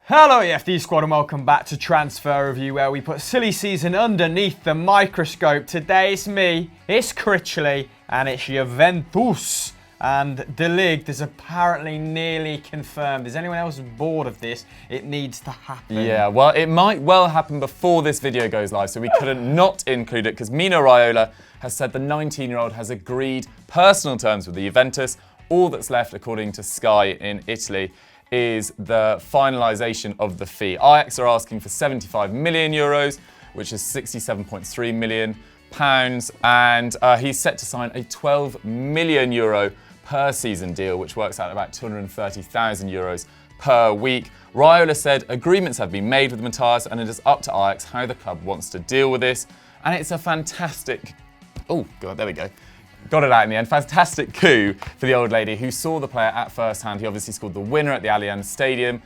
Hello EFD squad and welcome back to Transfer Review, where we put silly season underneath the microscope. Today it's me, it's Critchley, and it's Juventus. And De Ligt is apparently nearly confirmed. Is anyone else bored of this? It needs to happen. Yeah, well, it might well happen before this video goes live, so we couldn't not include it because Mino Raiola has said the 19-year-old has agreed personal terms with the Juventus. All that's left, according to Sky in Italy, is the finalisation of the fee. Ajax are asking for 75 million euros, which is 67.3 million pounds, and he's set to sign a 12 million euro per season deal, which works out about 230,000 euros per week. Raiola said agreements have been made with Matthias, and it is up to Ajax how the club wants to deal with this. And it's a fantastic, oh god, there we go. Got it out in the end. Fantastic coup for the old lady who saw the player at first hand. He obviously scored the winner at the Allianz Stadium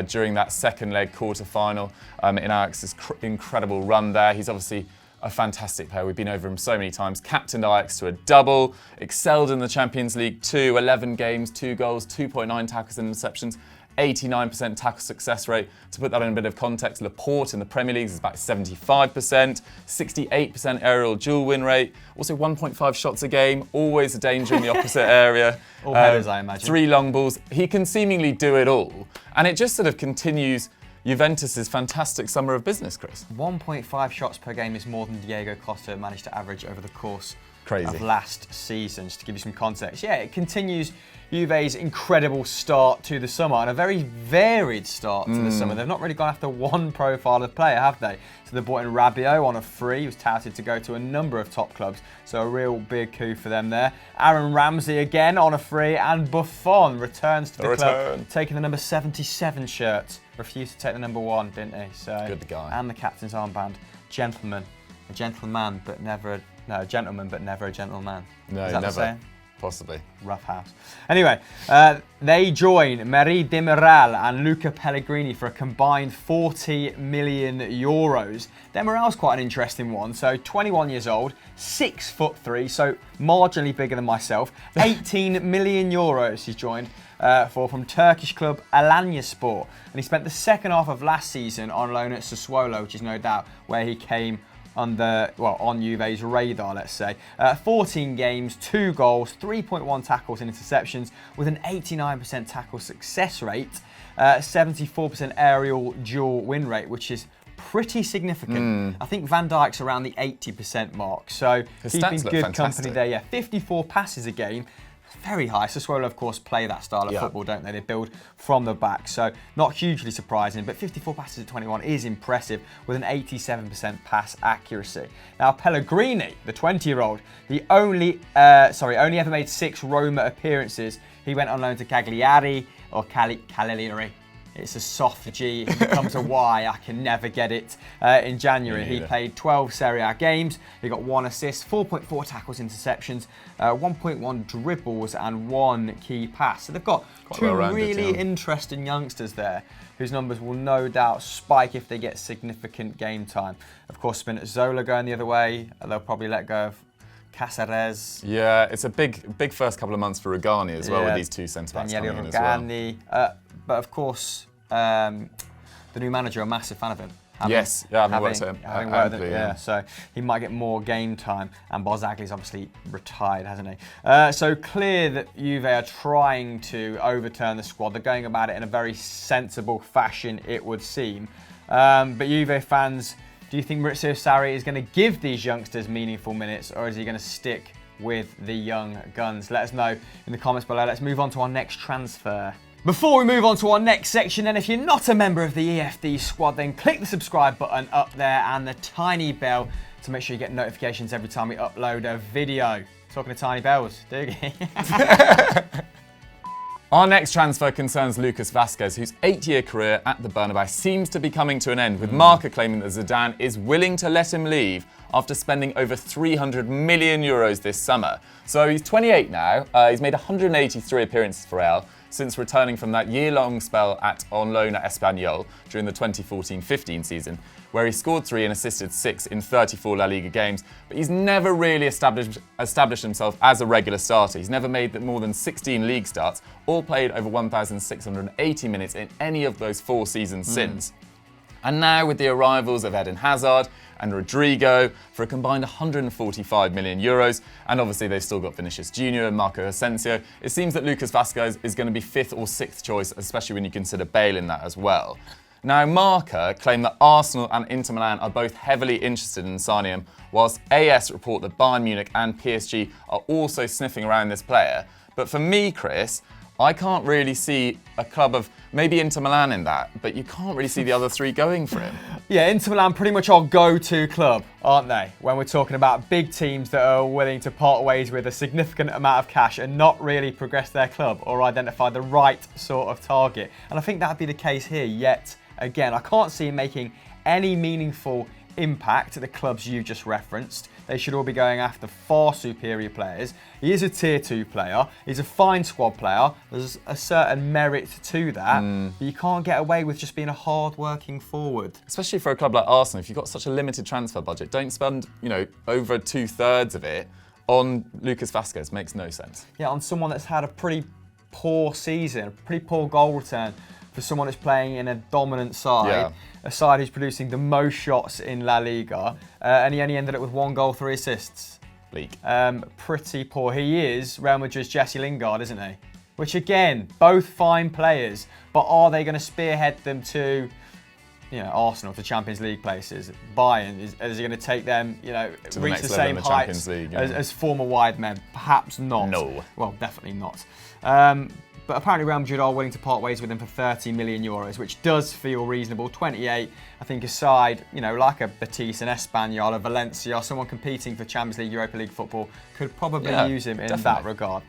during that second leg quarter-final in Ajax's incredible run there. He's obviously a fantastic player. We've been over him so many times. Captained Ajax to a double, excelled in the Champions League too, 11 games, 2 goals, 2.9 tackles and interceptions, 89% tackle success rate. To put that in a bit of context, Laporte in the Premier League is about 75%, 68% aerial duel win rate, also 1.5 shots a game, always a danger in the opposite area. All headers, I imagine. 3 long balls. He can seemingly do it all. And it just sort of continues Juventus's fantastic summer of business, Chris. 1.5 shots per game is more than Diego Costa managed to average over the course of last season, just to give you some context. Yeah, it continues Juve's incredible start to the summer, and a very varied start to the summer. They've not really gone after one profile of player, have they? So they brought in Rabiot on a free. He was touted to go to a number of top clubs, so a real big coup for them there. Aaron Ramsey again on a free, and Buffon returns to the club, taking the number 77 shirt. Refused to take the number 1, didn't he? So good guy. And the captain's armband. Gentleman. A gentleman, but never a... No, a gentleman, but never a gentleman. No, Is that never. The saying? Possibly. Rough house. Anyway, they join Merih Demiral and Luca Pellegrini for a combined 40 million euros. Demiral's quite an interesting one. So 21 years old, 6'3", so marginally bigger than myself. 18 million euros he's joined from Turkish club Alanyaspor. And he spent the second half of last season on loan at Sassuolo, which is no doubt where he came on Juve's radar, let's say. 14 games, 2 goals, 3.1 tackles and interceptions with an 89% tackle success rate, 74% aerial duel win rate, which is pretty significant. I think Van Dijk's around the 80% mark, so keeping good company there. Yeah, 54 passes a game. Very high. Sassuolo, of course, play that style of football, don't they? They build from the back, so not hugely surprising, but 54 passes at 21 is impressive with an 87% pass accuracy. Now, Pellegrini, the 20-year-old, only ever made 6 Roma appearances. He went on loan to Cagliari, or Cagliari. It's a soft G, it becomes a Y, I can never get it. In January, he played 12 Serie A games, he got 1 assist, 4.4 tackles, interceptions, 1.1 dribbles and 1 key pass. So they've got 2 really interesting youngsters there, whose numbers will no doubt spike if they get significant game time. Of course, Spinazzola going the other way, they'll probably let go of Caceres. Yeah, it's a big first couple of months for Rugani as well, with these 2 centre-backs coming in as well. But of course, the new manager, a massive fan of him. Having worked with him. Yeah, so he might get more game time. And Barzagli's obviously retired, hasn't he? So clear that Juve are trying to overturn the squad. They're going about it in a very sensible fashion, it would seem. But Juve fans, do you think Maurizio Sarri is going to give these youngsters meaningful minutes, or is he going to stick with the young guns? Let us know in the comments below. Let's move on to our next transfer. Before we move on to our next section, then, if you're not a member of the EFD squad, then click the subscribe button up there and the tiny bell to make sure you get notifications every time we upload a video. Talking of tiny bells, Doogie. Our next transfer concerns Lucas Vazquez, whose 8-year career at the Bernabeu seems to be coming to an end, with Marca claiming that Zidane is willing to let him leave after spending over 300 million euros this summer. So he's 28 now, he's made 183 appearances for Real, since returning from that year-long spell on loan at Espanyol during the 2014-15 season, where he scored 3 and assisted 6 in 34 La Liga games, but he's never really established himself as a regular starter. He's never made more than 16 league starts or played over 1,680 minutes in any of those 4 seasons since. And now with the arrivals of Eden Hazard and Rodrigo for a combined 145 million euros, and obviously they've still got Vinicius Jr. and Marco Asensio, it seems that Lucas Vazquez is going to be 5th or 6th choice, especially when you consider Bale in that as well. Now, Marca claim that Arsenal and Inter Milan are both heavily interested in signing him, whilst AS report that Bayern Munich and PSG are also sniffing around this player. But for me, Chris, I can't really see a club of maybe Inter Milan in that, but you can't really see the other 3 going for him. Yeah, Inter Milan pretty much our go-to club, aren't they? When we're talking about big teams that are willing to part ways with a significant amount of cash and not really progress their club or identify the right sort of target. And I think that'd be the case here yet again. I can't see him making any meaningful impact at the clubs you've just referenced. They should all be going after far superior players. He is a tier 2 player. He's a fine squad player. There's a certain merit to that. But you can't get away with just being a hard-working forward. Especially for a club like Arsenal, if you've got such a limited transfer budget, don't spend, over 2/3 of it on Lucas Vazquez. Makes no sense. Yeah, on someone that's had a pretty poor season, a pretty poor goal return for someone that's playing in a dominant side, a side who's producing the most shots in La Liga, and he only ended up with 1 goal, 3 assists. Bleak. Pretty poor. He is Real Madrid's Jesse Lingard, isn't he? Which again, both fine players, but are they going to spearhead them to, Arsenal to Champions League places? Bayern, is he going to take them, to reach the same heights as former wide men? Perhaps not. No. Well, definitely not. But apparently Real Madrid are willing to part ways with him for 30 million euros, which does feel reasonable. 28, I think a side, like a Betis, an Espanyol, a Valencia, someone competing for Champions League, Europa League football, could probably use him in that regard.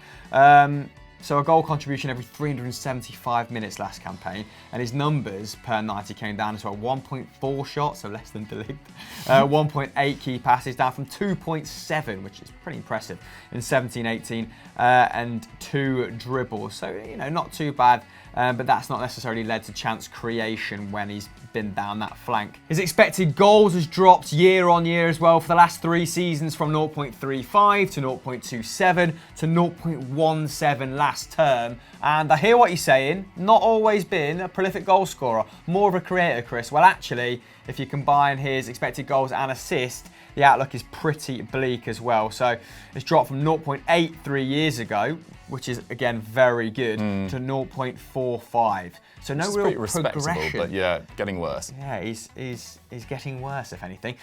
So a goal contribution every 375 minutes last campaign, and his numbers per 90 came down as well. 1.4 shots, so less than De Ligt. 1.8 key passes, down from 2.7, which is pretty impressive, in 17-18, and 2 dribbles. So, not too bad, but that's not necessarily led to chance creation when he's been down that flank. His expected goals has dropped year on year as well for the last 3 seasons, from 0.35 to 0.27 to 0.17 last term. And I hear what you're saying, not always been a prolific goal scorer, more of a creator, Chris. Well, actually, if you combine his expected goals and assists, the outlook is pretty bleak as well. So it's dropped from 0.83 years ago, which is again very good, to 0.45. So no real pretty respectable, progression. but yeah, getting worse. Yeah, he's getting worse, if anything.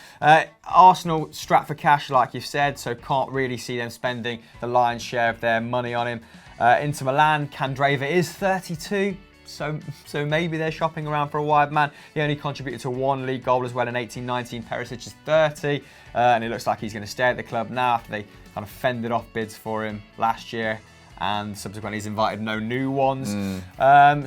Arsenal strapped for cash, like you've said, so can't really see them spending the lion's share of their money on him. Inter Milan, Candreva is 32. So maybe they're shopping around for a wide man. He only contributed to 1 league goal as well in 18-19. Perisic is 30, and it looks like he's going to stay at the club now after they kind of fended off bids for him last year, and subsequently he's invited no new ones.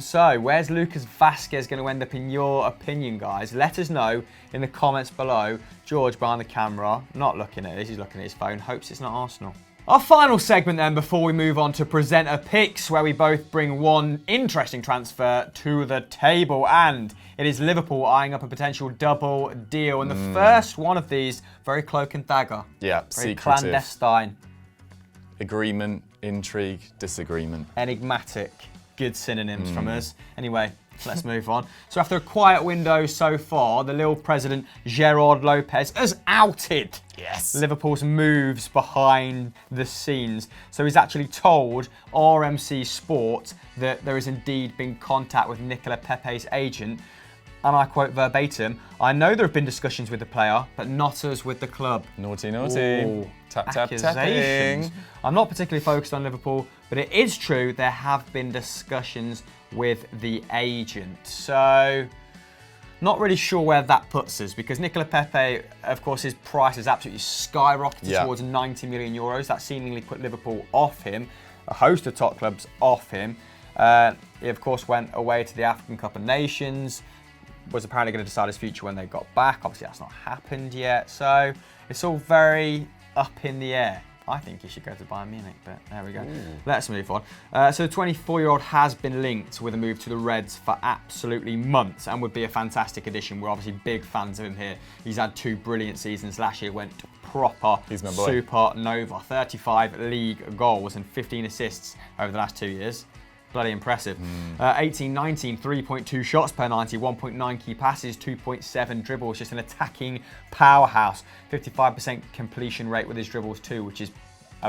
So where's Lucas Vazquez going to end up in your opinion, guys? Let us know in the comments below. George behind the camera, not looking at this, he's looking at his phone, hopes it's not Arsenal. Our final segment then before we move on to presenter picks, where we both bring one interesting transfer to the table, and it is Liverpool eyeing up a potential double deal. And the first one of these, very cloak and dagger. Yeah, very secretive. Clandestine. Agreement, intrigue, disagreement. Enigmatic. Good synonyms from us. Anyway, let's move on. So after a quiet window so far, the Lille president, Gerard Lopez, has outed Liverpool's moves behind the scenes. So he's actually told RMC Sport that there has indeed been contact with Nicola Pepe's agent. And I quote verbatim, "I know there have been discussions with the player, but not us with the club." Naughty, naughty. Ooh, tap, tap, accusations. tapping. I'm not particularly focused on Liverpool, but it is true there have been discussions with the agent. So, not really sure where that puts us, because Nicola Pepe, of course, his price has absolutely skyrocketed towards 90 million euros. That seemingly put Liverpool off him, a host of top clubs off him. He, of course, went away to the African Cup of Nations, was apparently going to decide his future when they got back. Obviously, that's not happened yet. So, it's all very up in the air. I think he should go to Bayern Munich, but there we go. Ooh. Let's move on. So the 24-year-old has been linked with a move to the Reds for absolutely months and would be a fantastic addition. We're obviously big fans of him here. He's had 2 brilliant seasons. Last year went proper supernova. 35 league goals and 15 assists over the last 2 years. Bloody impressive. 18-19, 3.2 shots per 90, 1.9 key passes, 2.7 dribbles, just an attacking powerhouse. 55% completion rate with his dribbles too, which is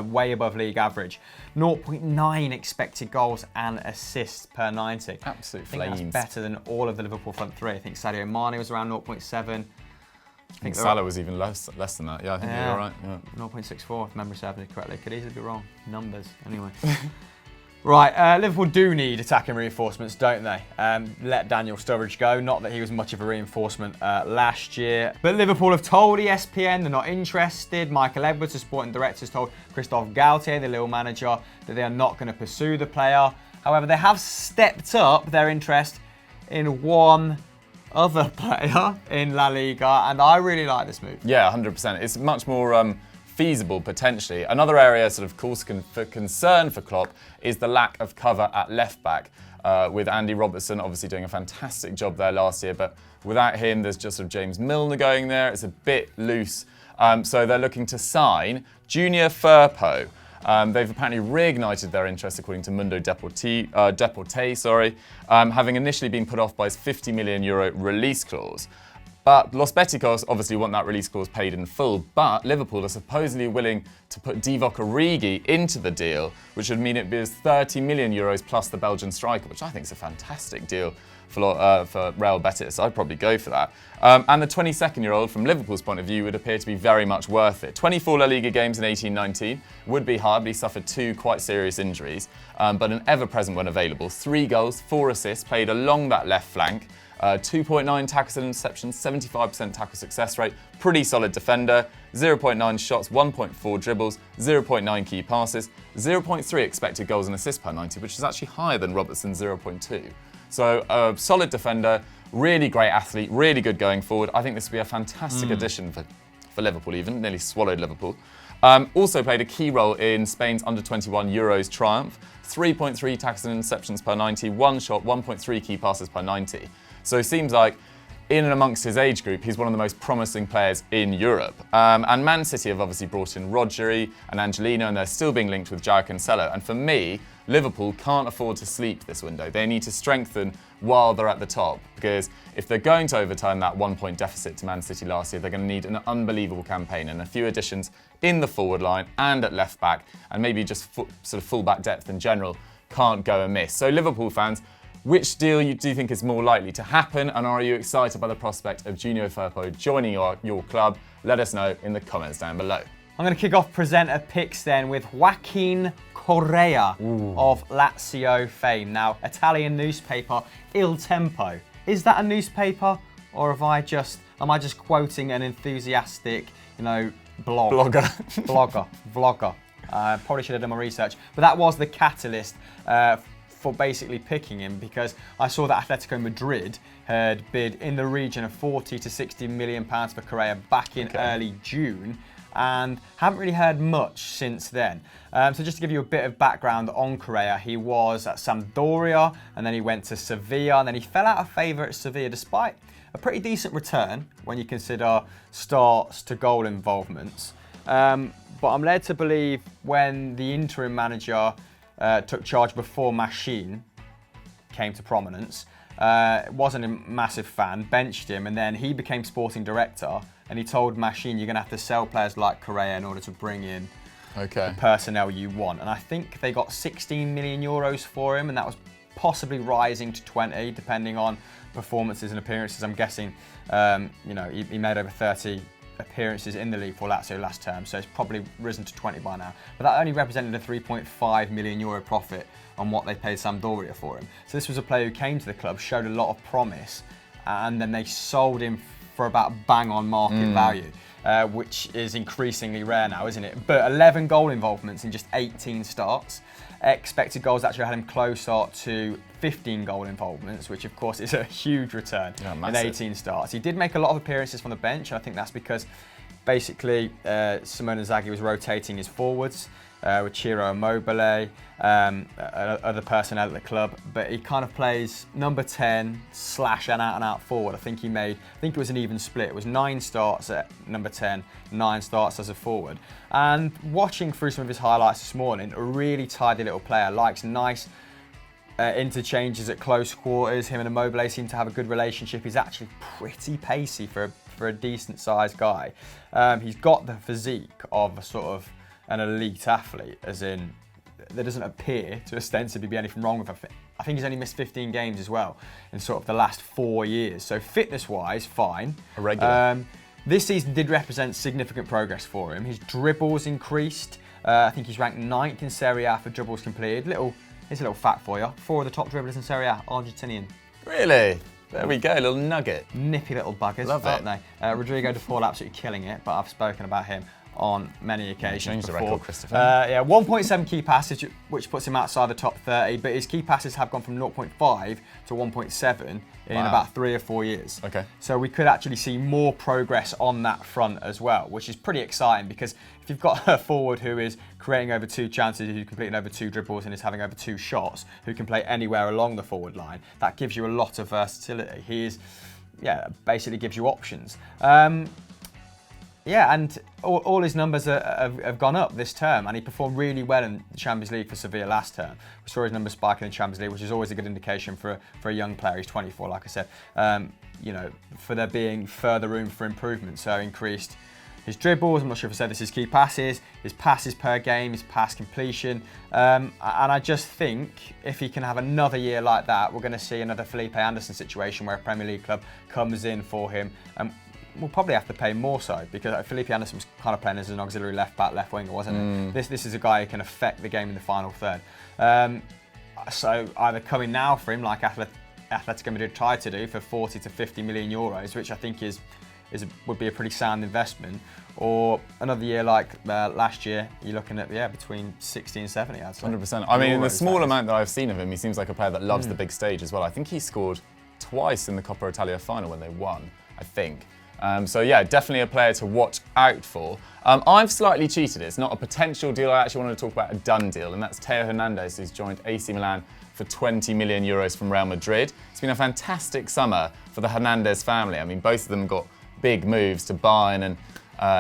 way above league average. 0.9 expected goals and assists per 90. Absolute flames. I think that's better than all of the Liverpool front three. I think Sadio Mane was around 0.7. I think Salah was even less than that. Yeah, I think you're right. Yeah. 0.64 if memory serves me correctly. Could easily be wrong. Numbers, anyway. Right, Liverpool do need attacking reinforcements, don't they? Let Daniel Sturridge go. Not that he was much of a reinforcement last year. But Liverpool have told ESPN they're not interested. Michael Edwards, the sporting director, has told Christophe Galtier, the Lille manager, that they are not going to pursue the player. However, they have stepped up their interest in one other player in La Liga, and I really like this move. Yeah, 100%. It's much more feasible potentially. Another area sort of cause for concern for Klopp is the lack of cover at left back, with Andy Robertson obviously doing a fantastic job there last year, but without him there's just sort of James Milner going there. It's a bit loose. So they're looking to sign Junior Firpo. They've apparently reignited their interest, according to Mundo Deporte, having initially been put off by his €50 million release clause. But Los Beticos obviously want that release clause paid in full, but Liverpool are supposedly willing to put Divock Origi into the deal, which would mean it'd be €30 million plus the Belgian striker, which I think is a fantastic deal for Real Betis. I'd probably go for that. And the 22-year-old, from Liverpool's point of view, would appear to be very much worth it. 24 La Liga games in 18-19 would be hard, but he suffered 2 quite serious injuries, but an ever-present when available. 3 goals, 4 assists, played along that left flank. 2.9 tackles and interceptions, 75% tackle success rate, pretty solid defender, 0.9 shots, 1.4 dribbles, 0.9 key passes, 0.3 expected goals and assists per 90, which is actually higher than Robertson's 0.2. So a solid defender, really great athlete, really good going forward. I think this would be a fantastic addition for Liverpool even, nearly swallowed Liverpool. Also played a key role in Spain's under-21 Euros triumph, 3.3 tackles and interceptions per 90, 1 shot, 1.3 key passes per 90. So it seems like in and amongst his age group, he's one of the most promising players in Europe. And Man City have obviously brought in Rodri and Angelino, and they're still being linked with João Cancelo. And for me, Liverpool can't afford to sleep this window. They need to strengthen while they're at the top, because if they're going to overturn that 1-point deficit to Man City last year, they're going to need an unbelievable campaign and a few additions in the forward line and at left back, and maybe just sort of full-back depth in general can't go amiss. So Liverpool fans, which deal do you think is more likely to happen, and are you excited by the prospect of Junior Firpo joining your club? Let us know in the comments down below. I'm going to kick off presenter picks then with Joaquin Correa of Lazio fame. Now, Italian newspaper Il Tempo. Is that a newspaper, or am I just quoting an enthusiastic, vlogger? Probably should have done my research, but that was the catalyst for basically picking him, because I saw that Atletico Madrid had bid in the region of 40 to 60 million pounds for Correa back in early June, and haven't really heard much since then. So just to give you a bit of background on Correa, he was at Sampdoria, and then he went to Sevilla, and then he fell out of favour at Sevilla despite a pretty decent return when you consider starts to goal involvements. But I'm led to believe when the interim manager took charge before Machine came to prominence, wasn't a massive fan, benched him, and then he became sporting director, and he told Machine, you're going to have to sell players like Correa in order to bring in the personnel you want. And I think they got 16 million euros for him, and that was possibly rising to 20, depending on performances and appearances. I'm guessing, he made over 30 appearances in the league for Lazio last term, so it's probably risen to 20 by now. But that only represented a 3.5 million euro profit on what they paid Sampdoria for him. So this was a player who came to the club, showed a lot of promise, and then they sold him for about bang on market value, which is increasingly rare now, isn't it? But 11 goal involvements in just 18 starts. Expected goals actually had him closer to 15 goal involvements, which of course is a huge return in 18 starts. He did make a lot of appearances from the bench, and I think that's because basically, Simone Inzaghi was rotating his forwards with Ciro Immobile, other personnel at the club, but he kind of plays number 10 / an out-and-out forward. I think it was an even split. It was 9 starts at number 10, 9 starts as a forward. And watching through some of his highlights this morning, a really tidy little player, likes nice interchanges at close quarters. Him and Immobile seem to have a good relationship. He's actually pretty pacey for a decent sized guy. He's got the physique of a sort of an elite athlete, as in there doesn't appear to ostensibly be anything wrong with him. I think he's only missed 15 games as well in sort of the last 4 years. So fitness-wise, fine. A regular. This season did represent significant progress for him. His dribbles increased. I think he's ranked 9th in Serie A for dribbles completed. Here's a little fact for you. 4 of the top dribblers in Serie A, Argentinian. Really? There we go, a little nugget. Nippy little buggers, aren't they? Rodrigo de Paul absolutely killing it, but I've spoken about him on many occasions. Change the before. record, Christopher. 1.7 key passes, which puts him outside the top 30, but his key passes have gone from 0.5 to 1.7 in about 3 or 4 years. Okay. So we could actually see more progress on that front as well, which is pretty exciting, because if you've got a forward who is creating over 2 chances, who's completing over 2 dribbles and is having over 2 shots, who can play anywhere along the forward line, that gives you a lot of versatility. He is, basically gives you options. And all his numbers have gone up this term, and he performed really well in the Champions League for Sevilla last term. We saw his numbers spiking in the Champions League, which is always a good indication for a young player. He's 24, like I said. For there being further room for improvement. So increased his dribbles, I'm not sure if I said this, his key passes, his passes per game, his pass completion. And I just think if he can have another year like that, we're going to see another Felipe Anderson situation where a Premier League club comes in for him. We'll probably have to pay more so, because Felipe Anderson was kind of playing as an auxiliary left-back, left winger, wasn't it? This is a guy who can affect the game in the final third. So either coming now for him, like Atletico Madrid tried to do, for 40 to 50 million euros, which I think would be a pretty sound investment, or another year like last year, you're looking at between 60 and 70. I'd say. 100%. I mean, in the small amount that I've seen of him, he seems like a player that loves the big stage as well. I think he scored twice in the Coppa Italia final when they won, I think. Definitely a player to watch out for. I've slightly cheated. It's not a potential deal. I actually wanted to talk about a done deal, and that's Theo Hernandez, who's joined AC Milan for 20 million euros from Real Madrid. It's been a fantastic summer for the Hernandez family. I mean, both of them got big moves to Bayern and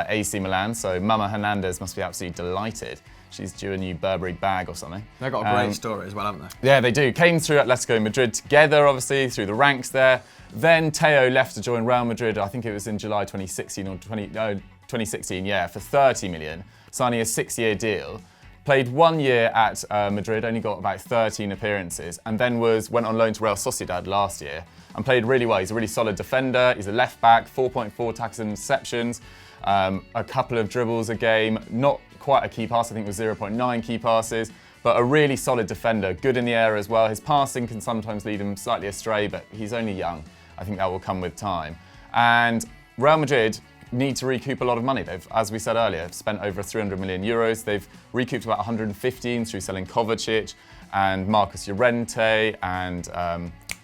AC Milan, so Mama Hernandez must be absolutely delighted. She's due a new Burberry bag or something. They've got a great story as well, haven't they? Yeah, they do. Came through Atletico Madrid together, obviously, through the ranks there. Then Theo left to join Real Madrid, I think it was in July 2016 or 2016, for 30 million, signing a 6-year deal. Played 1 year at Madrid, only got about 13 appearances, and then went on loan to Real Sociedad last year and played really well. He's a really solid defender. He's a left back, 4.4 tackles and interceptions, a couple of dribbles a game, not quite a key pass, I think it was 0.9 key passes, but a really solid defender, good in the air as well. His passing can sometimes lead him slightly astray, but he's only young. I think that will come with time. And Real Madrid need to recoup a lot of money. They've, as we said earlier, spent over 300 million euros. They've recouped about 115 through selling Kovacic and Marcus Llorente and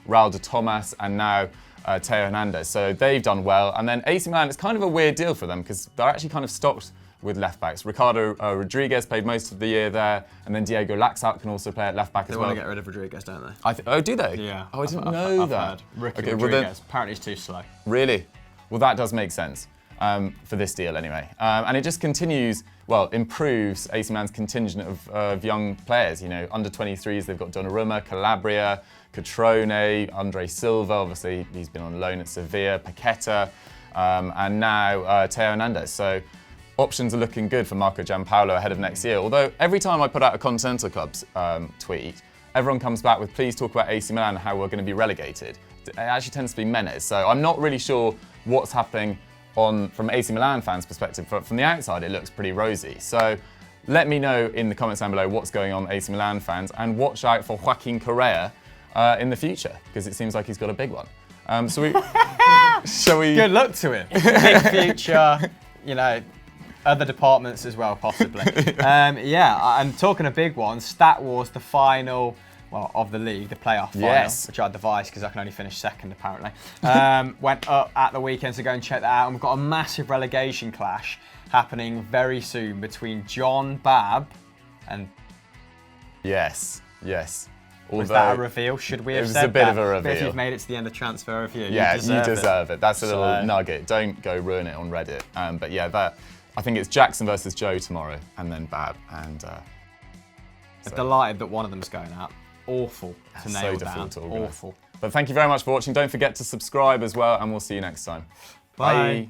Raul de Tomas, and now Theo Hernandez. So they've done well. And then AC Milan, it's kind of a weird deal for them because they're actually kind of stocked with left backs. Ricardo Rodriguez played most of the year there, and then Diego Laxalt can also play at left back as well. They want to get rid of Rodriguez, don't they? Oh, do they? Yeah. Oh, I didn't know that. I've heard. Ricky Rodriguez. Apparently he's too slow. Really? Well, that does make sense for this deal anyway. And it just improves AC Milan's contingent of young players. You know, under 23s, they've got Donnarumma, Calabria, Catrone, Andre Silva, obviously he's been on loan at Sevilla, Paqueta, and now Theo Hernandez. So options are looking good for Marco Giampaolo ahead of next year. Although every time I put out a Continental Clubs tweet, everyone comes back with please talk about AC Milan and how we're going to be relegated. It actually tends to be Menez. So I'm not really sure what's happening from AC Milan fans' perspective. From the outside, it looks pretty rosy. So let me know in the comments down below what's going on, AC Milan fans, and watch out for Joaquin Correa in the future, because it seems like he's got a big one. Shall we? Good luck to him. Big future, other departments as well, possibly. And talking of big ones, Stat Wars, the final of the league, the playoff final, Yes. which I devised because I can only finish second apparently, went up at the weekend, so go and check that out. And we've got a massive relegation clash happening very soon between John Babb and... Yes. Was that a reveal? Should we have said that? It was a bit of a reveal. But if you've made it to the end of transfer review, yeah, you deserve it. That's a little nugget. Don't go ruin it on Reddit. But yeah, I think it's Jackson versus Joe tomorrow, and then Bab. And I'm delighted that one of them's going out. Awful to nail so down. difficult to organise. Awful. But thank you very much for watching. Don't forget to subscribe as well, and we'll see you next time. Bye.